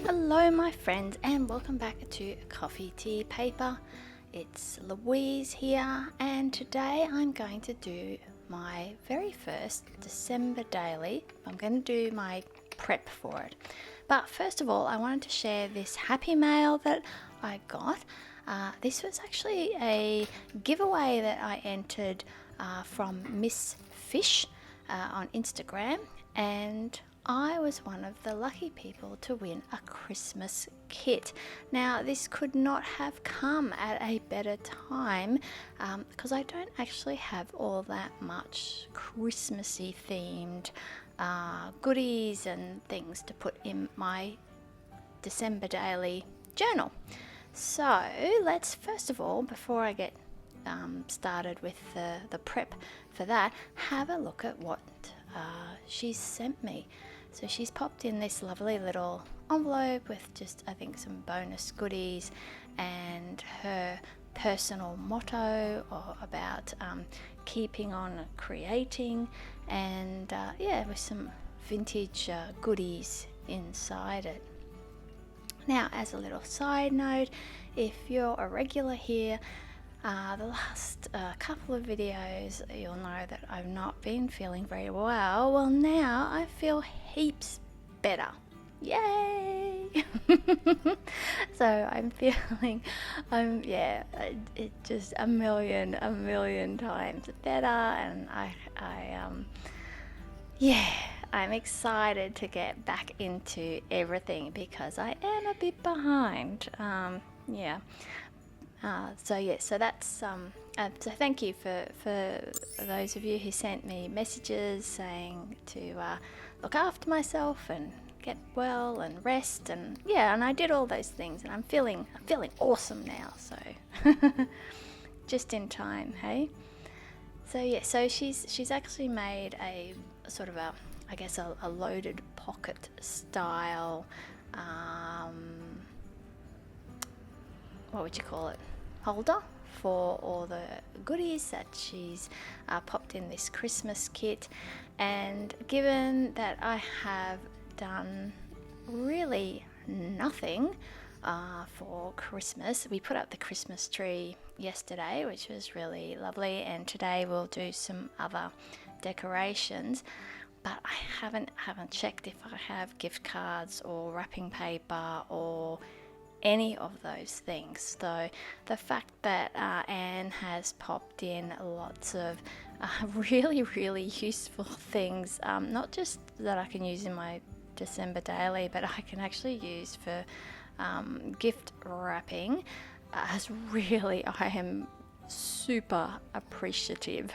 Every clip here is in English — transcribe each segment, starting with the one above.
Hello my friends, and welcome back to Coffee Tea Paper. It's Louise here, and today I'm going to do my very first December daily. I'm going to do my prep for it. But first of all, I wanted to share this happy mail that I got. This was actually a giveaway that I entered from Miss Fish on Instagram, and I was one of the lucky people to win a Christmas kit. Now, this could not have come at a better time because I don't actually have all that much Christmassy themed goodies and things to put in my December daily journal. So let's first of all, before I get started with the prep for that, have a look at what she's sent me. So she's popped in this lovely little envelope with just, I think, some bonus goodies and her personal motto about keeping on creating, and with some vintage goodies inside it. Now, as a little side note, if you're a regular here, the last couple of videos, you'll know that I've not been feeling very well. Well, now I feel heaps better. Yay! So I'm feeling, it just a million times better, and I'm excited to get back into everything because I am a bit behind. So that's so thank you for those of you who sent me messages saying to look after myself and get well and rest, and I did all those things, and I'm feeling awesome now, so just in time, hey. So she's actually made a sort of a loaded pocket style, what would you call it, holder for all the goodies that she's popped in this Christmas kit. And given that I have done really nothing for Christmas, we put up the Christmas tree yesterday, which was really lovely, and today we'll do some other decorations. But I haven't checked if I have gift cards or wrapping paper or any of those things. So the fact that Anne has popped in lots of really useful things, not just that I can use in my December daily, but I can actually use for gift wrapping, I am super appreciative.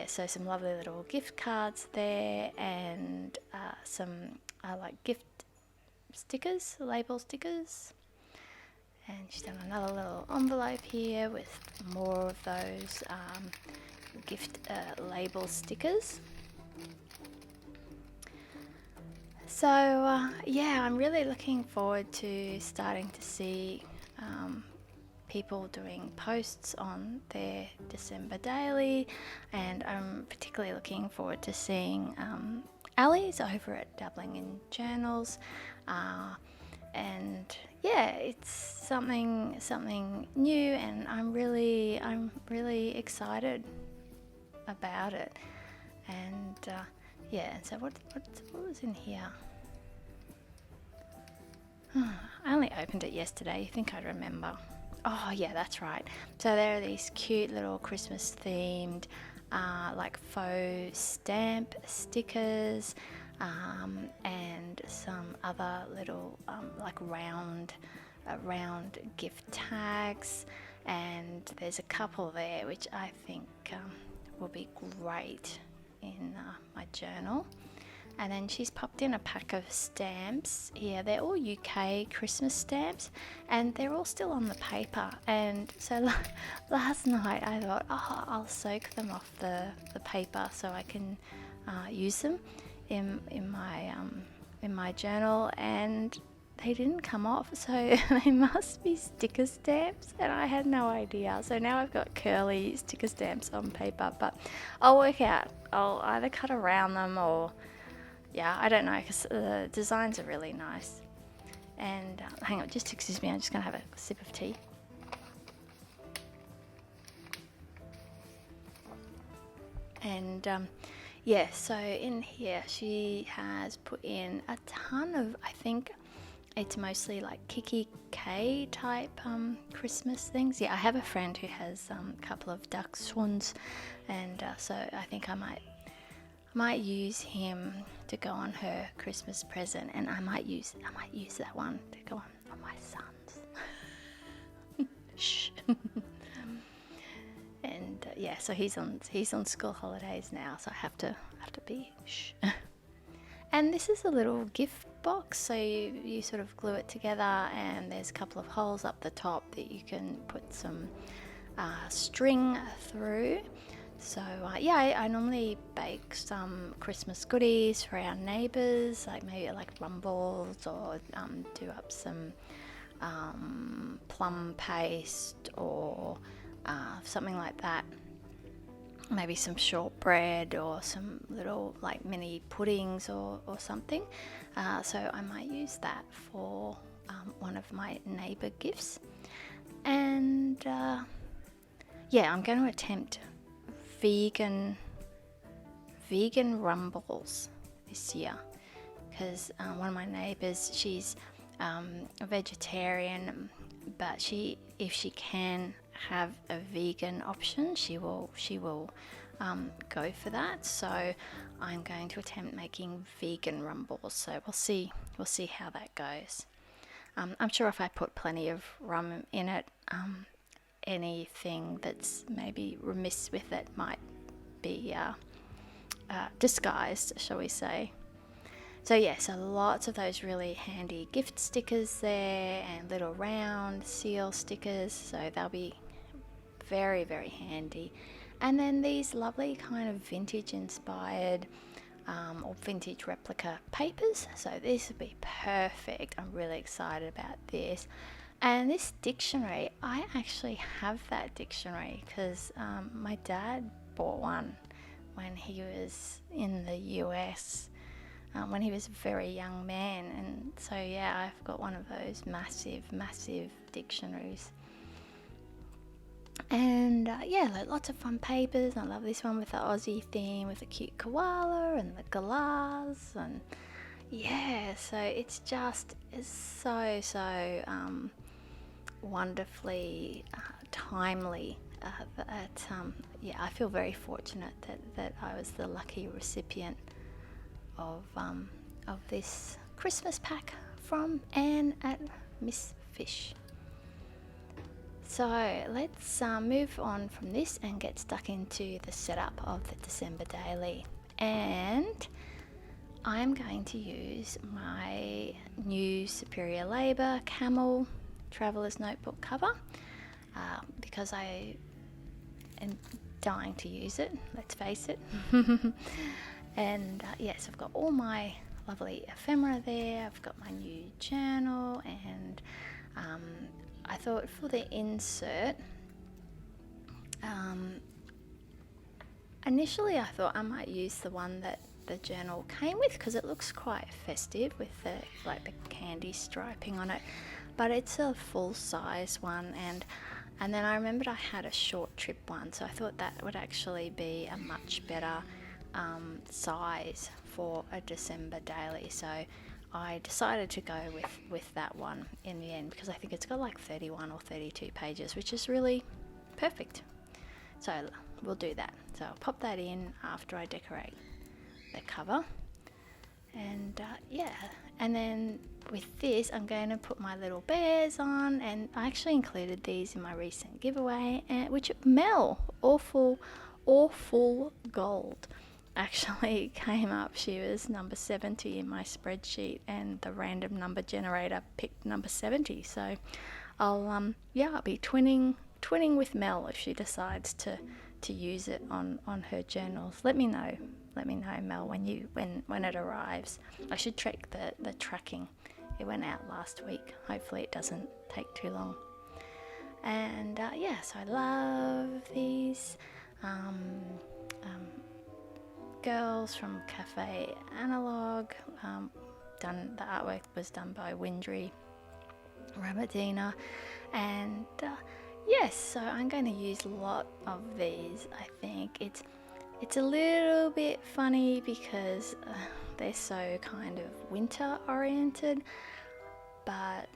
So some lovely little gift cards there, and some gift stickers, label stickers, and she's done another little envelope here with more of those gift label stickers. So I'm really looking forward to starting to see people doing posts on their December daily, and I'm particularly looking forward to seeing Ali's over at Dabbling in Journals, and it's something new, and I'm really excited about it. And so what was in here? I only opened it yesterday. You think I'd remember? Oh yeah, that's right. So there are these cute little Christmas themed faux stamp stickers, and some other little round gift tags, and there's a couple there which I think will be great in my journal. And then she's popped in a pack of stamps here. They're all UK Christmas stamps, and they're all still on the paper. And so last night I thought, I'll soak them off the paper so I can use them in my journal, and they didn't come off, so they must be sticker stamps, and I had no idea. So now I've got curly sticker stamps on paper, but I'll work out. I'll either cut around them or yeah, I don't know, because the designs are really nice. And hang on, just excuse me, I'm just going to have a sip of tea. And yeah, so in here she has put in a ton of, I think it's mostly like Kiki K type Christmas things. Yeah, I have a friend who has a couple of duck swans, and so I think I might use him to go on her Christmas present, and I might use that one to go on my son's. Shh. And yeah, so he's on school holidays now, so I have to be shh. And this is a little gift box, so you sort of glue it together, and there's a couple of holes up the top that you can put some string through. So yeah, I normally bake some Christmas goodies for our neighbours, like maybe like rumbles, or do up some plum paste, or something like that. Maybe some shortbread or some little like mini puddings or something. So I might use that for one of my neighbour gifts. And yeah, I'm going to attempt vegan rumbles this year, because one of my neighbours, she's a vegetarian, but if she can have a vegan option, she will go for that. So I'm going to attempt making vegan rumbles. So we'll see how that goes. I'm sure if I put plenty of rum in it, anything that's maybe remiss with it might be disguised, shall we say. So yeah, so lots of those really handy gift stickers there, and little round seal stickers, so they'll be very, very handy. And then these lovely kind of vintage inspired or vintage replica papers, so this would be perfect. I'm really excited about this. And this dictionary, I actually have that dictionary because my dad bought one when he was in the US, when he was a very young man. And so yeah, I've got one of those massive dictionaries. And yeah, like lots of fun papers. I love this one with the Aussie theme with the cute koala and the glass, and yeah, so it's so wonderfully timely. That yeah, I feel very fortunate that I was the lucky recipient of this Christmas pack from Anne at Miss Fish. So let's move on from this and get stuck into the setup of the December daily. And I'm going to use my new Superior Labour Camel Traveler's Notebook cover because I am dying to use it, let's face it. And yes, I've got all my lovely ephemera there. I've got my new journal, and I thought for the insert, initially I thought I might use the one that the journal came with because it looks quite festive with the candy striping on it, but it's a full size one, and then I remembered I had a short trip one, so I thought that would actually be a much better size for a December daily. So I decided to go with that one in the end because I think it's got like 31 or 32 pages, which is really perfect. So we'll do that. So I'll pop that in after I decorate the cover. And yeah, and then with this I'm going to put my little bears on, and I actually included these in my recent giveaway, which Mel, awful gold, actually came up. She was number 70 in my spreadsheet, and the random number generator picked number 70. So I'll be twinning with Mel if she decides to use it on her journals. Let me know, Mel, when it arrives. I should check the tracking. It went out last week. Hopefully it doesn't take too long. And so I love these girls from Cafe Analog. The artwork was done by Windry Ramadina, and yes, so I'm going to use a lot of these. I think it's a little bit funny because they're so kind of winter oriented, but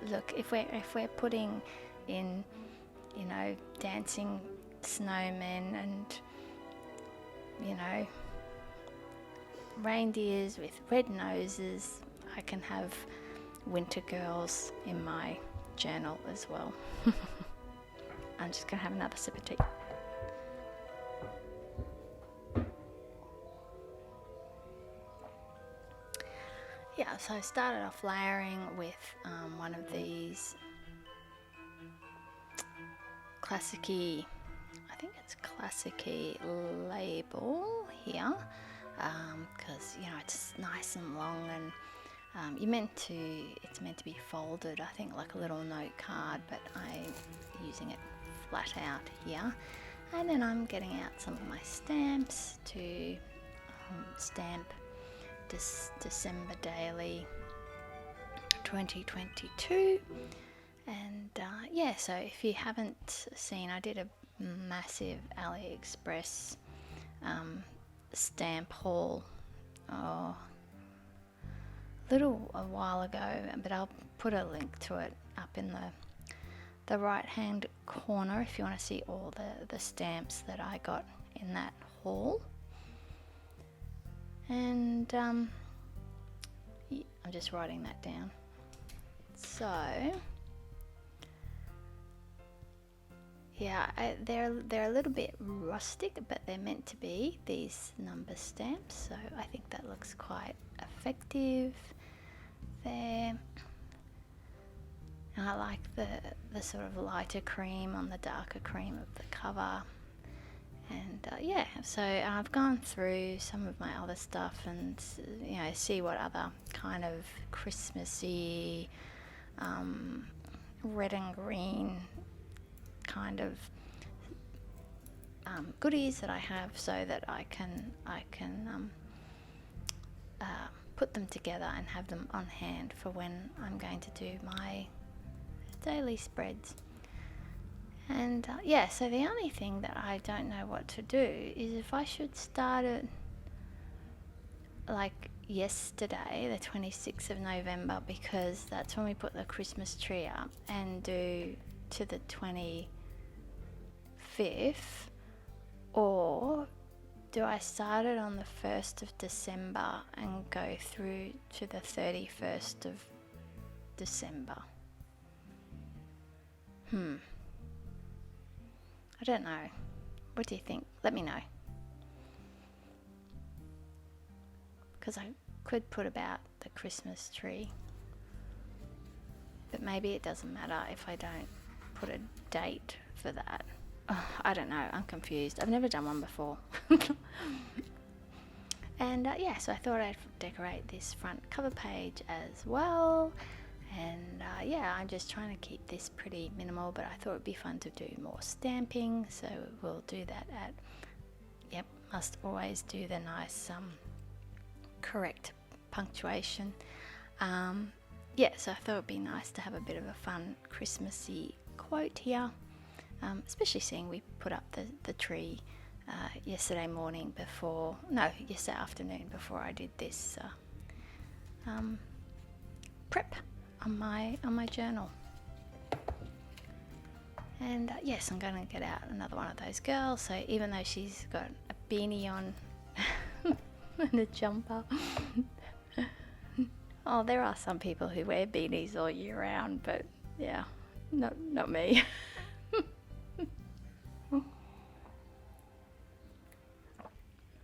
look, if we're putting in, you know, dancing snowmen and, you know, reindeers with red noses, I can have winter girls in my journal as well. I'm just gonna have another sip of tea. Yeah, so I started off layering with one of these classic-y, I think it's classic-y label here, because you know it's nice and long, and it's meant to be folded, I think, like a little note card, but I'm using it flat out here. And then I'm getting out some of my stamps to stamp December Daily 2022. And yeah, so if you haven't seen, I did a massive AliExpress stamp haul a while ago, but I'll put a link to it up in the right hand corner if you want to see all the stamps that I got in that haul. And yeah, I'm just writing that down. So yeah, they're a little bit rustic, but they're meant to be these number stamps, so I think that looks quite effective there. And I like the sort of lighter cream on the darker cream of the cover. And yeah, so I've gone through some of my other stuff and, you know, see what other kind of Christmassy, red and green kind of goodies that I have, so that I can put them together and have them on hand for when I'm going to do my daily spreads. And yeah, so the only thing that I don't know what to do is if I should start it like yesterday, the 26th of November, because that's when we put the Christmas tree up, and do to the 25th, or do I start it on the 1st of December and go through to the 31st of December? I don't know. What do you think? Let me know. Because I could put about the Christmas tree, but maybe it doesn't matter if I don't put a date for that. Oh, I don't know. I'm confused. I've never done one before. And yeah, so I thought I'd decorate this front cover page as well. And yeah, I'm just trying to keep this pretty minimal, but I thought it'd be fun to do more stamping, so we'll do that at, yep, must always do the nice correct punctuation. Yeah, so I thought it'd be nice to have a bit of a fun Christmassy quote here, especially seeing we put up the tree yesterday afternoon before I did this prep on my journal. And yes, I'm going to get out another one of those girls, so even though she's got a beanie on and a jumper. Oh, there are some people who wear beanies all year round, but yeah, not me.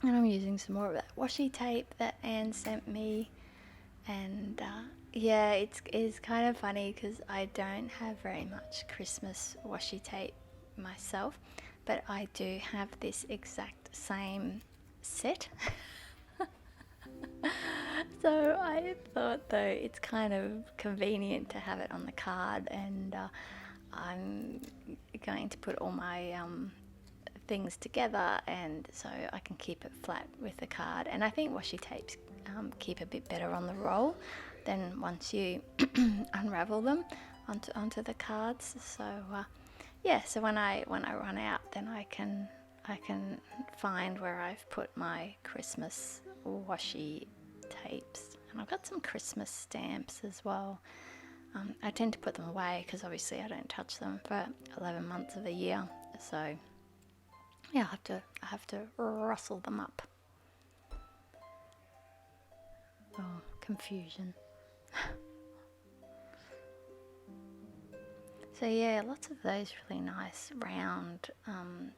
And I'm using some more of that washi tape that Anne sent me, and yeah, it's kind of funny because I don't have very much Christmas washi tape myself, but I do have this exact same set. So I thought, though, it's kind of convenient to have it on the card, and I'm going to put all my things together, and so I can keep it flat with the card. And I think washi tapes keep a bit better on the roll than once you unravel them onto the cards. So yeah, so when I run out, then I can find where I've put my Christmas washi tapes. And I've got some Christmas stamps as well. I tend to put them away because obviously I don't touch them for 11 months of the year. So yeah, I have to rustle them up. Oh, confusion. So yeah, lots of those really nice round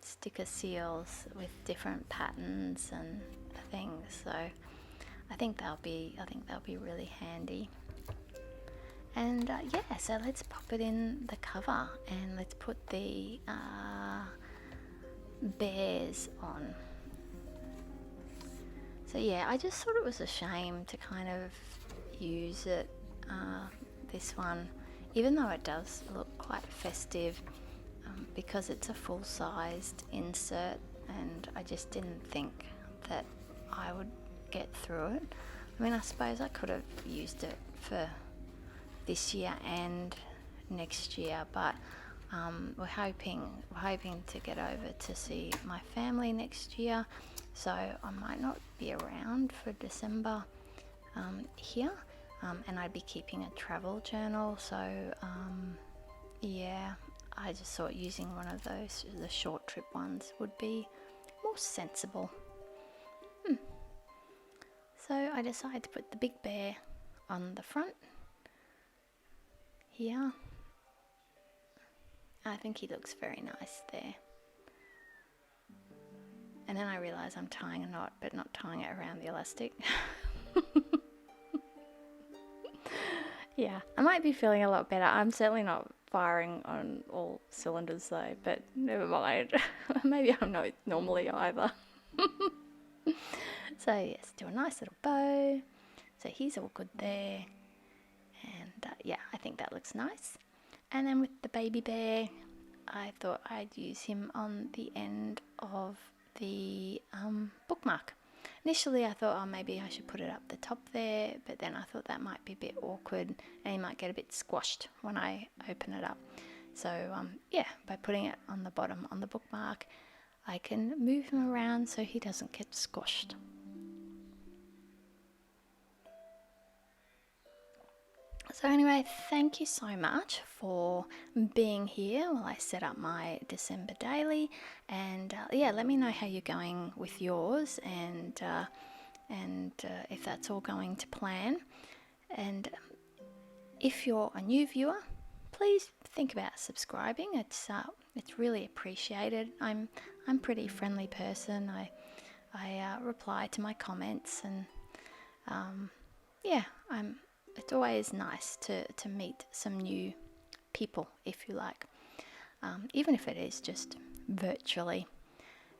sticker seals with different patterns and things. So I think they'll be really handy. And yeah, so let's pop it in the cover and let's put the bears on. So yeah, I just thought it was a shame to kind of use it, this one, even though it does look quite festive, because it's a full-sized insert, and I just didn't think that I would get through it. I mean, I suppose I could have used it for this year and next year, but we're hoping to get over to see my family next year, so I might not be around for December here, and I'd be keeping a travel journal. So yeah, I just thought using one of those, the short trip ones, would be more sensible. So I decided to put the big bear on the front here. I think he looks very nice there. And then I realise I'm tying a knot, but not tying it around the elastic. Yeah, I might be feeling a lot better. I'm certainly not firing on all cylinders though, but never mind. Maybe I'm not normally either. So yes, do a nice little bow. So he's all good there. And yeah, I think that looks nice. And then with the baby bear, I thought I'd use him on the end of the bookmark. Initially I thought, oh, maybe I should put it up the top there, but then I thought that might be a bit awkward and he might get a bit squashed when I open it up. So yeah, by putting it on the bottom on the bookmark, I can move him around so he doesn't get squashed. So anyway, thank you so much for being here while I set up my December daily, and yeah, let me know how you're going with yours, and if that's all going to plan. And if you're a new viewer, please think about subscribing. It's really appreciated. I'm a pretty friendly person. I reply to my comments, and yeah, it's always nice to meet some new people, if you like, even if it is just virtually.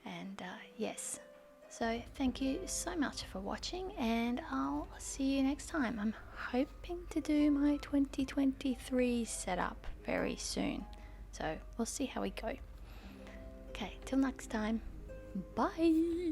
And yes, so thank you so much for watching, and I'll see you next time. I'm hoping to do my 2023 setup very soon, so we'll see how we go. Okay, till next time, bye.